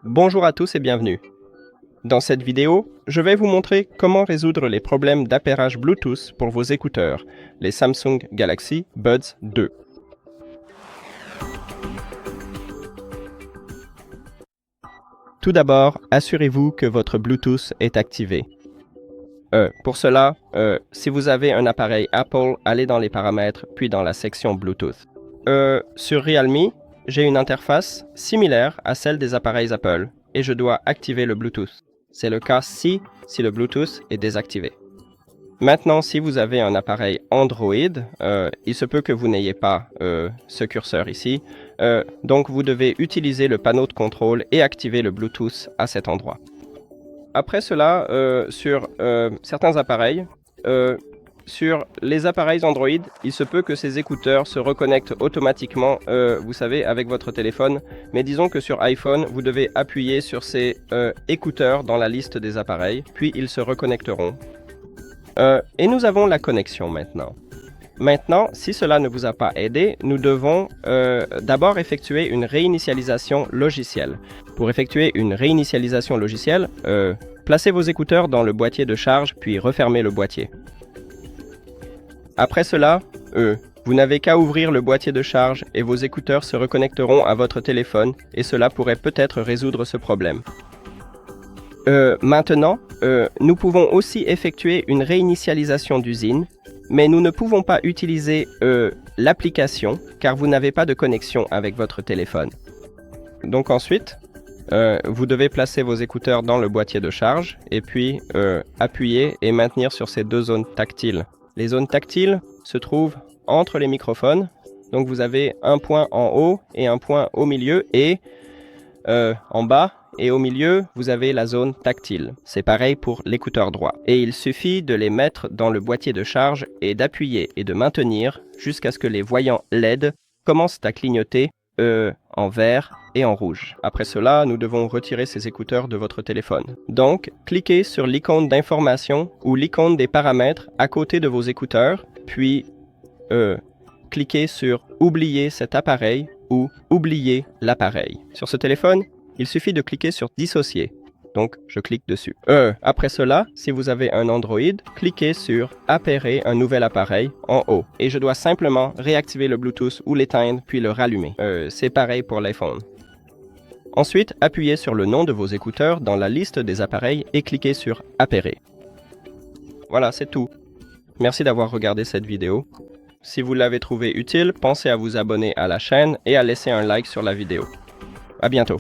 Bonjour à tous et bienvenue. Dans cette vidéo, je vais vous montrer comment résoudre les problèmes d'appairage Bluetooth pour vos écouteurs, les Samsung Galaxy Buds 2. Tout d'abord, assurez-vous que votre Bluetooth est activé. Pour cela, si vous avez un appareil Apple, allez dans les paramètres, puis dans la section Bluetooth. Sur Realme, j'ai une interface similaire à celle des appareils Apple et je dois activer le Bluetooth. C'est le cas si le Bluetooth est désactivé. Maintenant, si vous avez un appareil Android, il se peut que vous n'ayez pas ce curseur ici, donc vous devez utiliser le panneau de contrôle et activer le Bluetooth à cet endroit. Après cela, sur certains appareils, sur les appareils Android, il se peut que ces écouteurs se reconnectent automatiquement, vous savez, avec votre téléphone. Mais disons que sur iPhone, vous devez appuyer sur ces écouteurs dans la liste des appareils, puis ils se reconnecteront. Et nous avons la connexion maintenant. Maintenant, si cela ne vous a pas aidé, nous devons d'abord effectuer une réinitialisation logicielle. Pour effectuer une réinitialisation logicielle, placez vos écouteurs dans le boîtier de charge, puis refermez le boîtier. Après cela, vous n'avez qu'à ouvrir le boîtier de charge et vos écouteurs se reconnecteront à votre téléphone et cela pourrait peut-être résoudre ce problème. Maintenant, nous pouvons aussi effectuer une réinitialisation d'usine, mais nous ne pouvons pas utiliser l'application car vous n'avez pas de connexion avec votre téléphone. Donc ensuite, vous devez placer vos écouteurs dans le boîtier de charge et puis appuyer et maintenir sur ces deux zones tactiles. Les zones tactiles se trouvent entre les microphones, donc vous avez un point en haut et un point au milieu et en bas et au milieu vous avez la zone tactile. C'est pareil pour l'écouteur droit. Et il suffit de les mettre dans le boîtier de charge et d'appuyer et de maintenir jusqu'à ce que les voyants LED commencent à clignoter en vert et en rouge. Après cela, nous devons retirer ces écouteurs de votre téléphone. Donc, cliquez sur l'icône d'information ou l'icône des paramètres à côté de vos écouteurs, puis cliquez sur « Oublier cet appareil » ou « Oublier l'appareil ». Sur ce téléphone, il suffit de cliquer sur « Dissocier ». Donc, je clique dessus. Après cela, si vous avez un Android, cliquez sur « Appairer un nouvel appareil » en haut. Et je dois simplement réactiver le Bluetooth ou l'éteindre, puis le rallumer. C'est pareil pour l'iPhone. Ensuite, appuyez sur le nom de vos écouteurs dans la liste des appareils et cliquez sur « Appairer ». Voilà, c'est tout. Merci d'avoir regardé cette vidéo. Si vous l'avez trouvée utile, pensez à vous abonner à la chaîne et à laisser un like sur la vidéo. À bientôt.